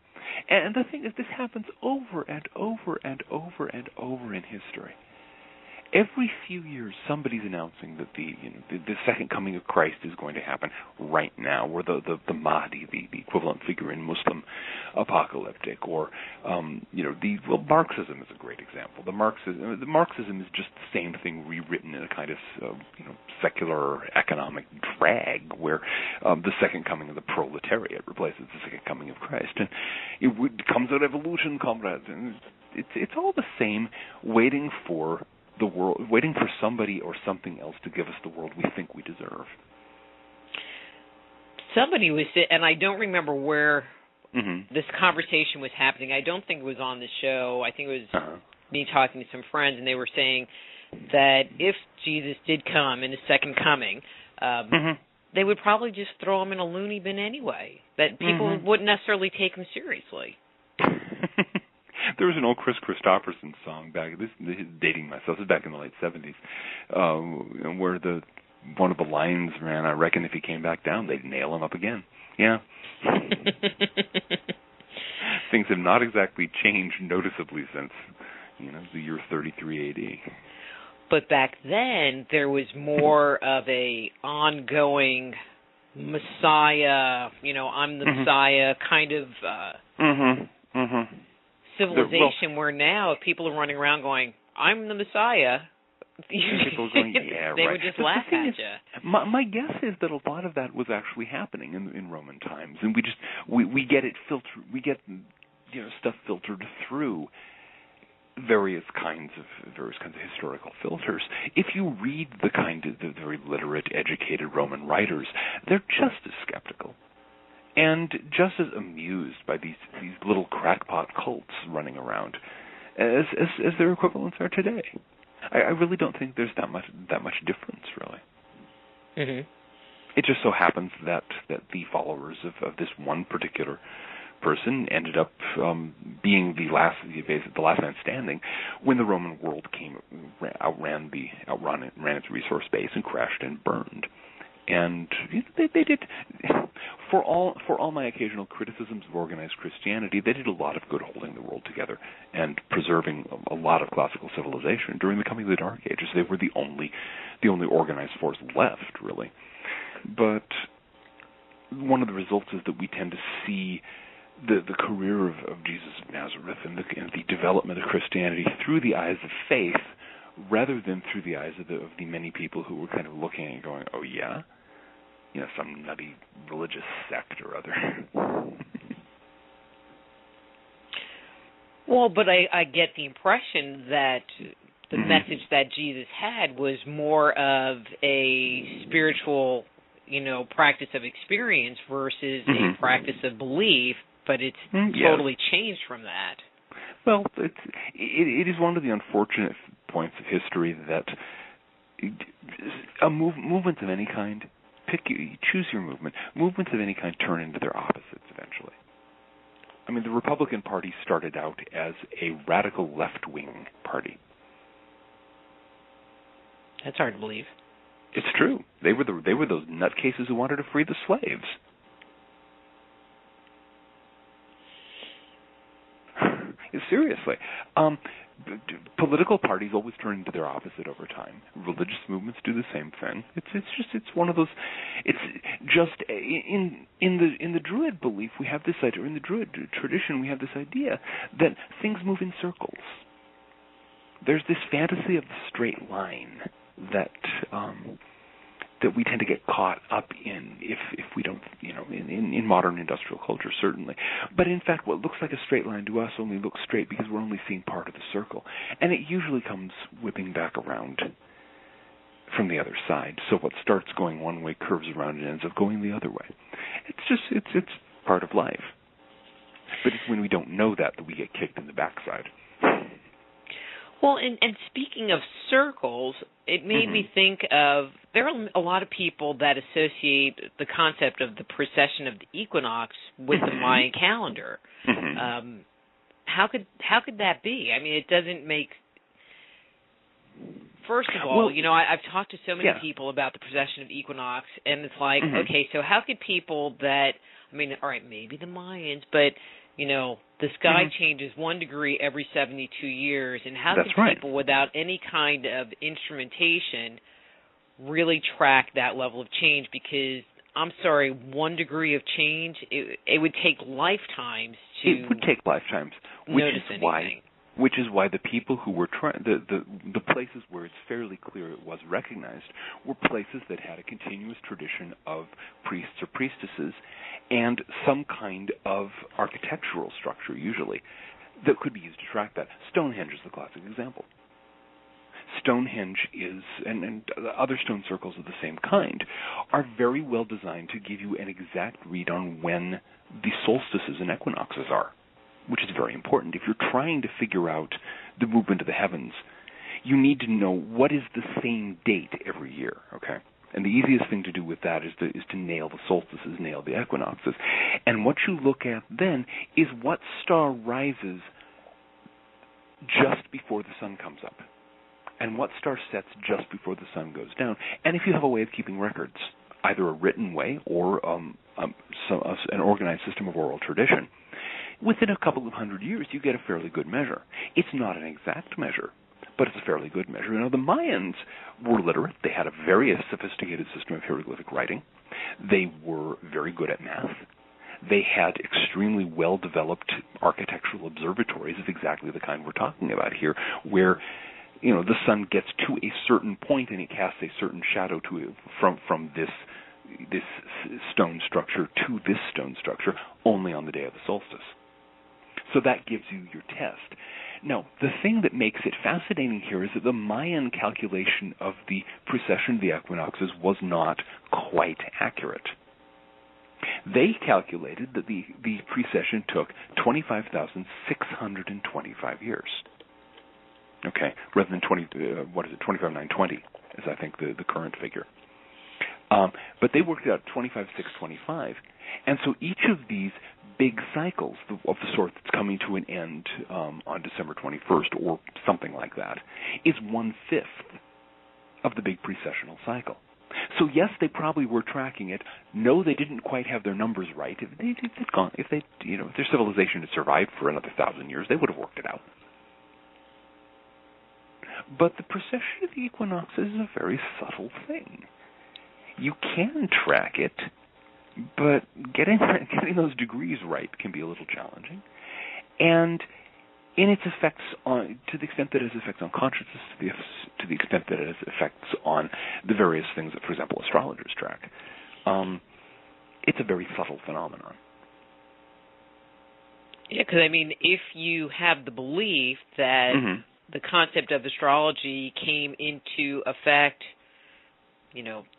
And the thing is, this happens over and over and over and over in history. Every few years, somebody's announcing that the second coming of Christ is going to happen right now, or the Mahdi, the equivalent figure in Muslim apocalyptic, or Marxism is a great example. The Marxism is just the same thing rewritten in a kind of secular economic drag, where the second coming of the proletariat replaces the second coming of Christ, and it comes out evolution, comrades, and it's all the same, waiting for the world, waiting for somebody or something else to give us the world we think we deserve. Somebody was, and I don't remember where this conversation was happening. I don't think it was on the show. I think it was me talking to some friends, and they were saying that if Jesus did come in his second coming, they would probably just throw him in a loony bin anyway, that people wouldn't necessarily take him seriously. There was an old Chris Christopherson song this is dating myself, this is back in the late 70s, where one of the lines ran, "I reckon if he came back down, they'd nail him up again." Yeah. Things have not exactly changed noticeably since, the year 33 AD. But back then, there was more of a ongoing Messiah, I'm the Messiah kind of civilization, where now if people are running around going, I'm the Messiah, people going, yeah, they right. would just laugh at you. My guess is that a lot of that was actually happening in Roman times, and we get it filtered, we get stuff filtered through various kinds of historical filters. If you read the very literate, educated Roman writers, they're just as skeptical and just as amused by these little crackpot cults running around as their equivalents are today. I really don't think there's that much difference, really. It just so happens that the followers of this one particular person ended up being the last man standing when the Roman world ran its resource base and crashed and burned. And they did, for all my occasional criticisms of organized Christianity, they did a lot of good holding the world together and preserving a lot of classical civilization during the coming of the Dark Ages. They were the only organized force left, really. But one of the results is that we tend to see the career of Jesus of Nazareth and the development of Christianity through the eyes of faith, rather than through the eyes of the many people who were kind of looking and going, "Oh yeah, some nutty religious sect or other." Well, but I get the impression that the message that Jesus had was more of a spiritual, practice of experience versus a practice of belief. But it's totally changed from that. Well, it is one of the unfortunate points of history that movements of any kind, choose your movement. Movements of any kind turn into their opposites eventually. I mean, the Republican Party started out as a radical left-wing party. That's hard to believe. It's true. They were those nutcases who wanted to free the slaves. Seriously. Political parties always turn into their opposite over time. Religious movements do the same thing. It's one of those. It's just in the Druid belief we have this idea. In the Druid tradition we have this idea that things move in circles. There's this fantasy of the straight line that we tend to get caught up in if we don't, in modern industrial culture, certainly. But in fact, what looks like a straight line to us only looks straight because we're only seeing part of the circle. And it usually comes whipping back around from the other side. So what starts going one way curves around and ends up going the other way. It's part of life. But it's when we don't know that we get kicked in the backside. Well, and speaking of circles, it made me think of, there are a lot of people that associate the concept of the precession of the equinox with the Mayan calendar. How could that be? I mean, it doesn't make... First of all, I've talked to so many people about the precession of equinox, and it's like, okay, so how could people that, all right, maybe the Mayans, but the sky changes 1 degree every 72 years, and how That's can right. people without any kind of instrumentation really track that level of change? Because, I'm sorry, 1 degree of change, it would take lifetimes to It would take lifetimes, which is why the people who were the places where it's fairly clear it was recognized were places that had a continuous tradition of priests or priestesses and some kind of architectural structure, usually, that could be used to track that. Stonehenge is the classic example. Stonehenge is, and other stone circles of the same kind, are very well designed to give you an exact read on when the solstices and equinoxes are, which is very important. If you're trying to figure out the movement of the heavens, you need to know what is the same date every year, okay? And the easiest thing to do with that is to nail the solstices, nail the equinoxes. And what you look at then is what star rises just before the sun comes up, and what star sets just before the sun goes down. And if you have a way of keeping records, either a written way or an organized system of oral tradition, within a couple of hundred years, you get a fairly good measure. It's not an exact measure, but it's a fairly good measure. The Mayans were literate. They had a very sophisticated system of hieroglyphic writing. They were very good at math. They had extremely well-developed architectural observatories of exactly the kind we're talking about here, where the sun gets to a certain point and it casts a certain shadow from this stone structure to this stone structure only on the day of the solstice. So that gives you your test. Now, the thing that makes it fascinating here is that the Mayan calculation of the precession of the equinoxes was not quite accurate. They calculated that the precession took 25,625 years. Okay, rather than 25,920 is, I think, the current figure. But they worked out 25,625, and so each of these big cycles of the sort that's coming to an end on December 21st or something like that is 1/5 of the big precessional cycle. So yes, they probably were tracking it. No, they didn't quite have their numbers right. If their civilization had survived for another 1,000 years, they would have worked it out. But the precession of the equinoxes is a very subtle thing. You can track it, but getting those degrees right can be a little challenging. And in its effects to the extent that it has effects on consciousness, to the extent that it has effects on the various things that, for example, astrologers track, it's a very subtle phenomenon. Yeah, because, if you have the belief that the concept of astrology came into effect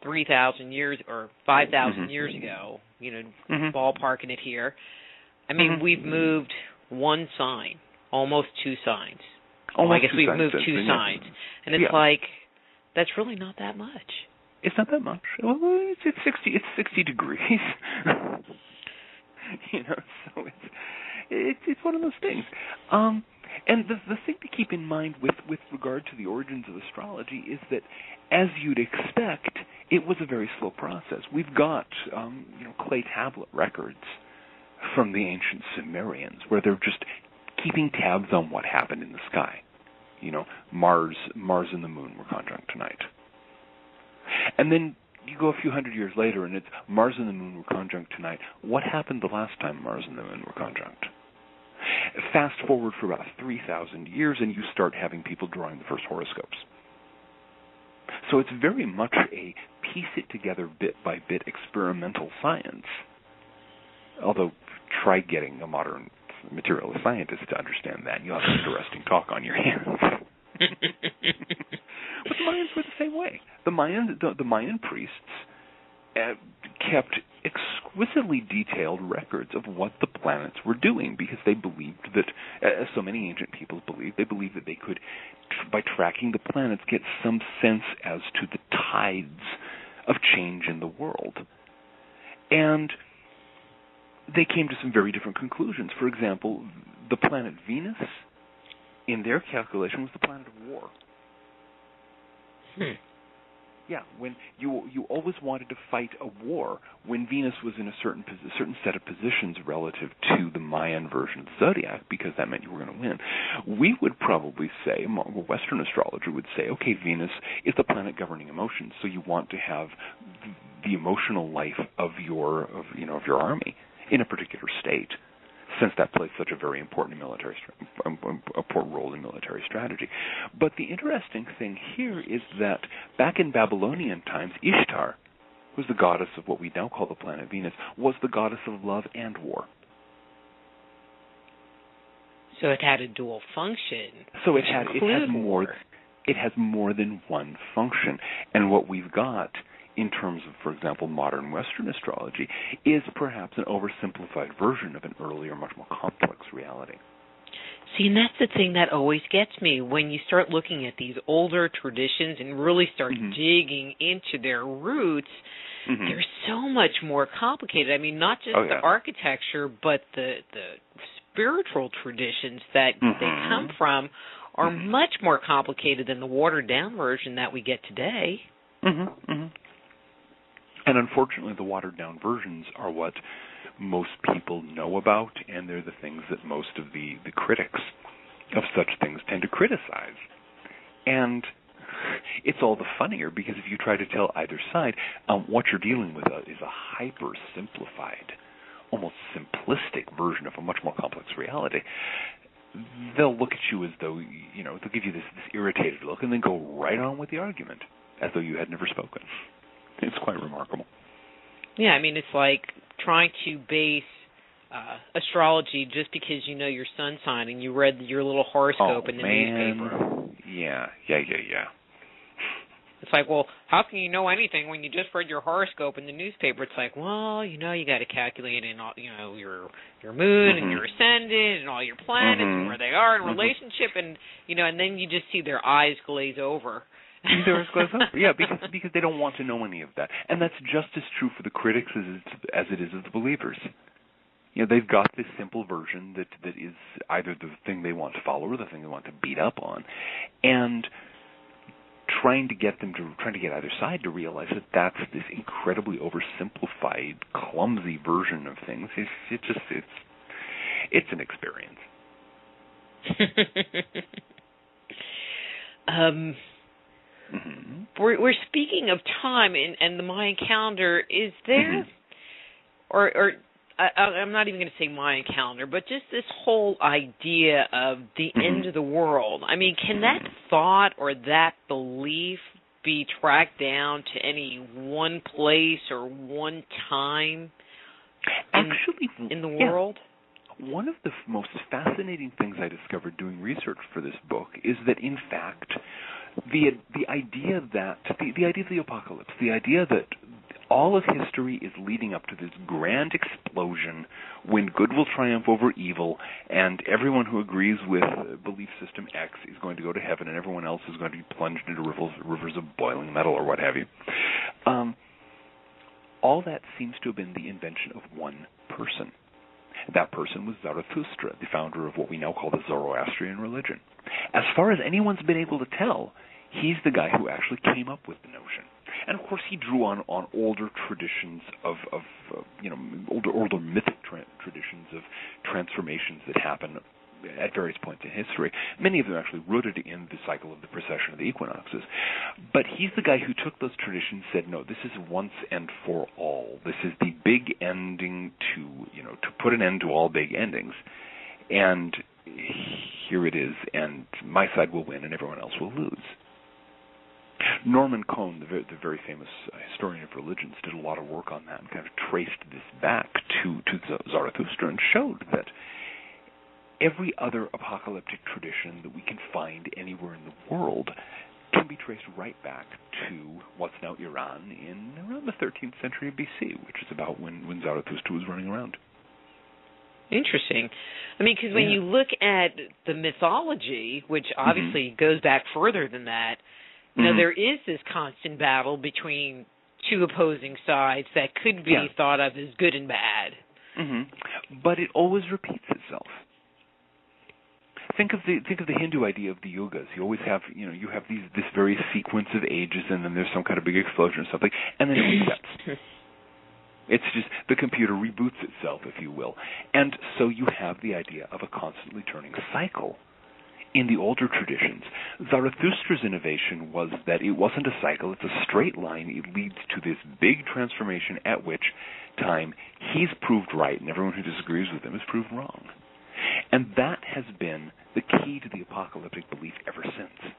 3,000 years or 5,000 years ago, ballparking it here. We've moved one sign, almost two signs. I guess we've moved two signs. And it's like, that's really not that much. It's not that much. Well, it's 60 degrees. So it's one of those things. And the thing to keep in mind with regard to the origins of astrology is that, as you'd expect, it was a very slow process. We've got clay tablet records from the ancient Sumerians where they're just keeping tabs on what happened in the sky. Mars and the moon were conjunct tonight. And then you go a few hundred years later and it's Mars and the moon were conjunct tonight. What happened the last time Mars and the moon were conjunct? Fast forward for about 3,000 years and you start having people drawing the first horoscopes. So it's very much a piece-it-together bit-by-bit experimental science. Although, try getting a modern materialist scientist to understand that, and you'll have an interesting talk on your hands. But the Mayans were the same way. The Mayan priests kept exquisitely detailed records of what the planets were doing because they believed that, as so many ancient peoples believed, that they could, by tracking the planets, get some sense as to the tides of change in the world. And they came to some very different conclusions. For example, the planet Venus, in their calculation, was the planet of war. when you always wanted to fight a war when Venus was in a certain set of positions relative to the Mayan version of the zodiac, because that meant you were going to win. We would probably say, Western astrology would say, okay, Venus is the planet governing emotions, so you want to have the emotional life of your army in a particular state, since that plays such a very important role in military strategy. But the interesting thing here is that back in Babylonian times, Ishtar, who's the goddess of what we now call the planet Venus, was the goddess of love and war. So it had a dual function. So it has more than one function. And what we've got in terms of, for example, modern Western astrology, is perhaps an oversimplified version of an earlier, much more complex reality. See, and that's the thing that always gets me when you start looking at these older traditions and really start digging into their roots. They're so much more complicated. I mean, not just the architecture, but the spiritual traditions that they come from are much more complicated than the watered-down version that we get today. And unfortunately, the watered-down versions are what most people know about, and they're the things that most of the critics of such things tend to criticize. And it's all the funnier, because if you try to tell either side, what you're dealing with is a hyper-simplified, almost simplistic version of a much more complex reality. They'll look at you as though, they'll give you this irritated look and then go right on with the argument, as though you had never spoken. It's quite remarkable. Yeah, I mean, it's like trying to base astrology just because you know your sun sign and you read your little horoscope in the newspaper. Yeah. It's like, well, how can you know anything when you just read your horoscope in the newspaper? It's like, well, you got to calculate in all, your moon and your ascendant and all your planets and where they are in relationship, and and then you just see their eyes glaze over. Yeah, because they don't want to know any of that, and that's just as true for the critics as it is of the believers. They've got this simple version that is either the thing they want to follow or the thing they want to beat up on, and trying to get either side to realize that that's this incredibly oversimplified, clumsy version of things. It's an experience. We're speaking of time and the Mayan calendar. Is there, or I'm not even going to say Mayan calendar, but just this whole idea of the end of the world. I mean, can that thought or that belief be tracked down to any one place or one time in the world? One of the most fascinating things I discovered doing research for this book is that, in fact, the idea of the apocalypse, the idea that all of history is leading up to this grand explosion when good will triumph over evil, and everyone who agrees with belief system X is going to go to heaven, and everyone else is going to be plunged into rivers of boiling metal or what have you. All that seems to have been the invention of one person. That person was Zarathustra, the founder of what we now call the Zoroastrian religion. As far as anyone's been able to tell, he's the guy who actually came up with the notion. And of course, he drew on older traditions of older mythic traditions of transformations that happen at various points in history. Many of them actually rooted in the cycle of the precession of the equinoxes. But he's the guy who took those traditions and said, no, this is once and for all. This is the big ending to put an end to all big endings. And here it is, and my side will win and everyone else will lose. Norman Cohn, the very famous historian of religions, did a lot of work on that and kind of traced this back to Zarathustra and showed that every other apocalyptic tradition that we can find anywhere in the world can be traced right back to what's now Iran in around the 13th century BC, which is about when Zarathustra was running around. Interesting. I mean, because when you look at the mythology, which obviously goes back further than that, there is this constant battle between two opposing sides that could be thought of as good and bad. But it always repeats itself. think of the Hindu idea of the yugas. You always have, you have this very sequence of ages, and then there's some kind of big explosion or something, and then it resets. It's just the computer reboots itself, if you will. And so you have the idea of a constantly turning cycle. In the older traditions, Zarathustra's innovation was that it wasn't a cycle, it's a straight line. It leads to this big transformation, at which time he's proved right, and everyone who disagrees with him is proved wrong. And that has been the key to the apocalyptic belief ever since.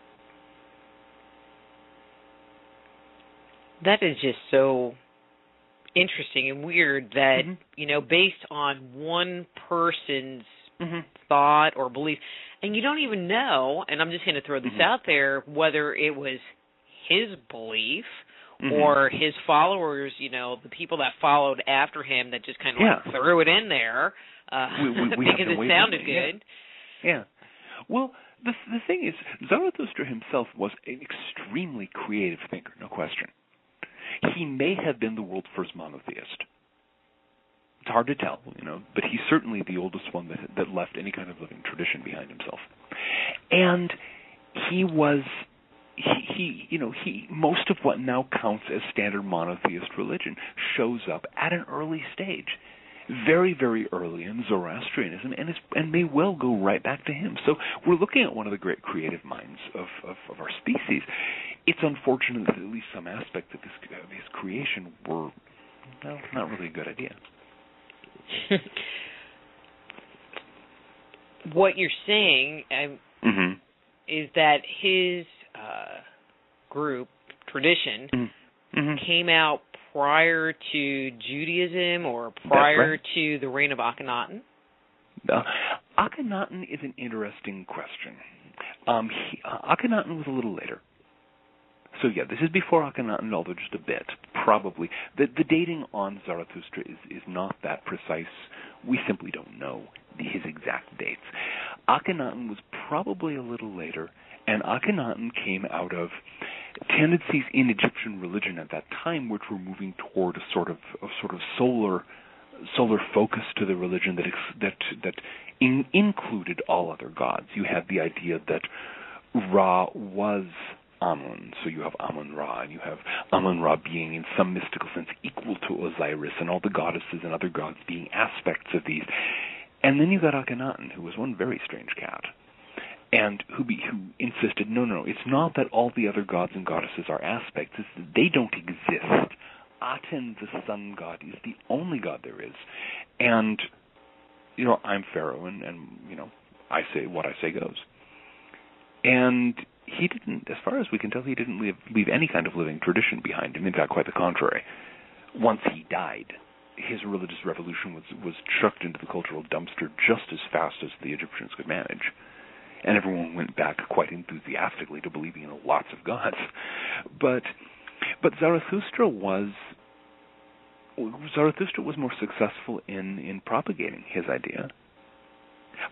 That is just so interesting and weird that, based on one person's thought or belief, and you don't even know, and I'm just going to throw this out there, whether it was his belief or his followers, the people that followed after him that just kind of threw it in there because it sounded good. Yeah. Well, the thing is, Zarathustra himself was an extremely creative thinker, no question. He may have been the world's first monotheist. It's hard to tell, but he's certainly the oldest one that left any kind of living tradition behind himself. And he was, most of what now counts as standard monotheist religion shows up at an early stage, very, very early in Zoroastrianism, and may well go right back to him. So we're looking at one of the great creative minds of our species. It's unfortunate that at least some aspects of his creation were, not really a good idea. What you're saying is that his group, tradition, came out prior to Judaism or prior to the reign of Akhenaten? Akhenaten is an interesting question. Akhenaten was a little later. So, this is before Akhenaten, although just a bit, probably. The dating on Zarathustra is not that precise. We simply don't know his exact dates. Akhenaten was probably a little later, and Akhenaten came out of tendencies in Egyptian religion at that time, which were moving toward a sort of solar focus to the religion that included all other gods. You had the idea that Ra was Amun, so you have Amun-Ra, and you have Amun-Ra being in some mystical sense equal to Osiris, and all the goddesses and other gods being aspects of these. And then you got Akhenaten, who was one very strange cat, and who insisted, no, it's not that all the other gods and goddesses are aspects, it's that they don't exist. Aten, the sun god, is the only god there is. And, I'm Pharaoh, and I say what I say goes. And he didn't, as far as we can tell, he didn't leave any kind of living tradition behind him. In fact, quite the contrary. Once he died, his religious revolution was chucked into the cultural dumpster just as fast as the Egyptians could manage. And everyone went back quite enthusiastically to believing in lots of gods. But Zarathustra was more successful in propagating his idea.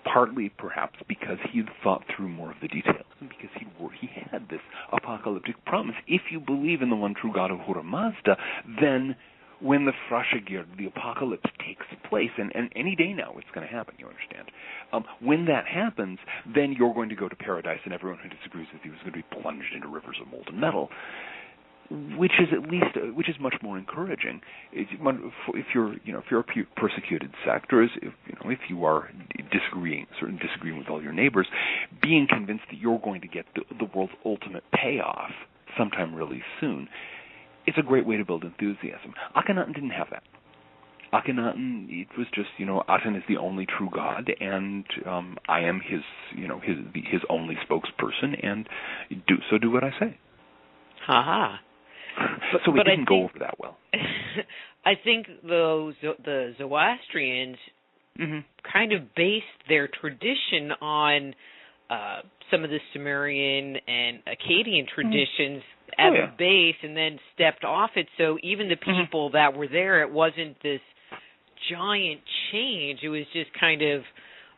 Partly, perhaps, because he had thought through more of the details, and because he had this apocalyptic promise. If you believe in the one true God of Ahura Mazda, then when the Frashagir, the apocalypse, takes place, and any day now it's going to happen, you understand. When that happens, then you're going to go to paradise, and everyone who disagrees with you is going to be plunged into rivers of molten metal. Which is much more encouraging. If you're a persecuted sect, or if you are disagreeing with all your neighbors, being convinced that you're going to get the world's ultimate payoff sometime really soon, it's a great way to build enthusiasm. Akhenaten didn't have that. Akhenaten, it was just, Aten is the only true God, and I am his only spokesperson, and do what I say. Ha-ha. So we didn't go over that well. I think the Zoroastrians kind of based their tradition on some of the Sumerian and Akkadian traditions at the base, and then stepped off it. So even the people that were there, it wasn't this giant change. It was just kind of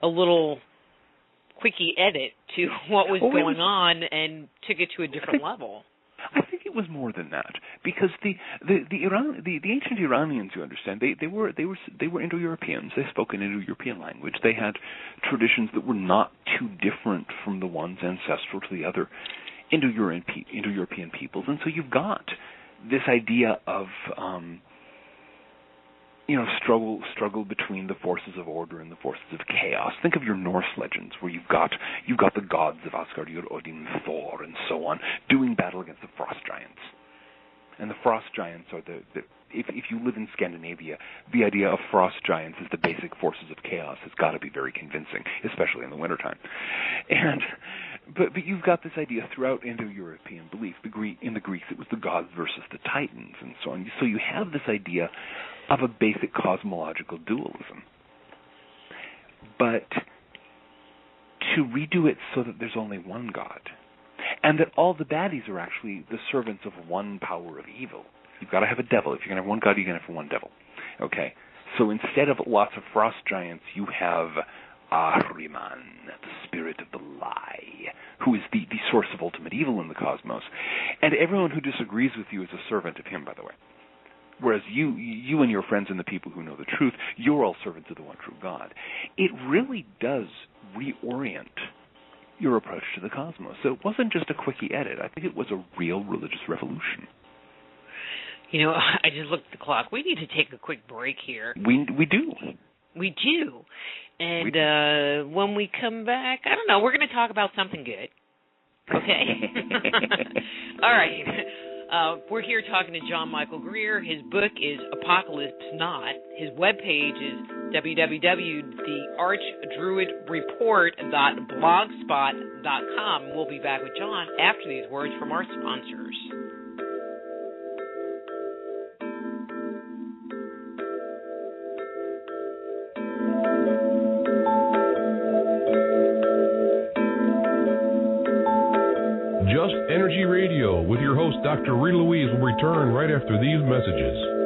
a little quickie edit to what was going on, and took it to a different level. I think it it was more than that, because the ancient Iranians, you understand, they were Indo-Europeans. They spoke an Indo-European language. They had traditions that were not too different from the ones ancestral to the other Indo-European peoples, and so you've got this idea of struggle between the forces of order and the forces of chaos. Think of your Norse legends, where you've got the gods of Asgard, Odin, Thor, and so on, doing battle against the frost giants. And the frost giants are if you live in Scandinavia, the idea of frost giants as the basic forces of chaos has got to be very convincing, especially in the wintertime. But you've got this idea throughout Indo-European belief. In the Greeks, it was the gods versus the titans, and so on. So you have this idea of a basic cosmological dualism. But to redo it so that there's only one God, and that all the baddies are actually the servants of one power of evil. You've got to have a devil. If you're going to have one God, you're going to have one devil. Okay? So instead of lots of frost giants, you have Ahriman, the spirit of the lie, who is the source of ultimate evil in the cosmos. And everyone who disagrees with you is a servant of him, by the way. Whereas you and your friends and the people who know the truth, you're all servants of the one true God. It really does reorient your approach to the cosmos. So it wasn't just a quickie edit. I think it was a real religious revolution. You know, I just looked at the clock. We need to take a quick break here. We do. We do. And when we come back, I don't know, we're going to talk about something good. Okay? All right. We're here talking to John Michael Greer. His book is Apocalypse Not. His webpage is www.thearchdruidreport.blogspot.com. We'll be back with John after these words from our sponsors. Just Energy Radio with your host, Dr. Rita Louise, will return right after these messages.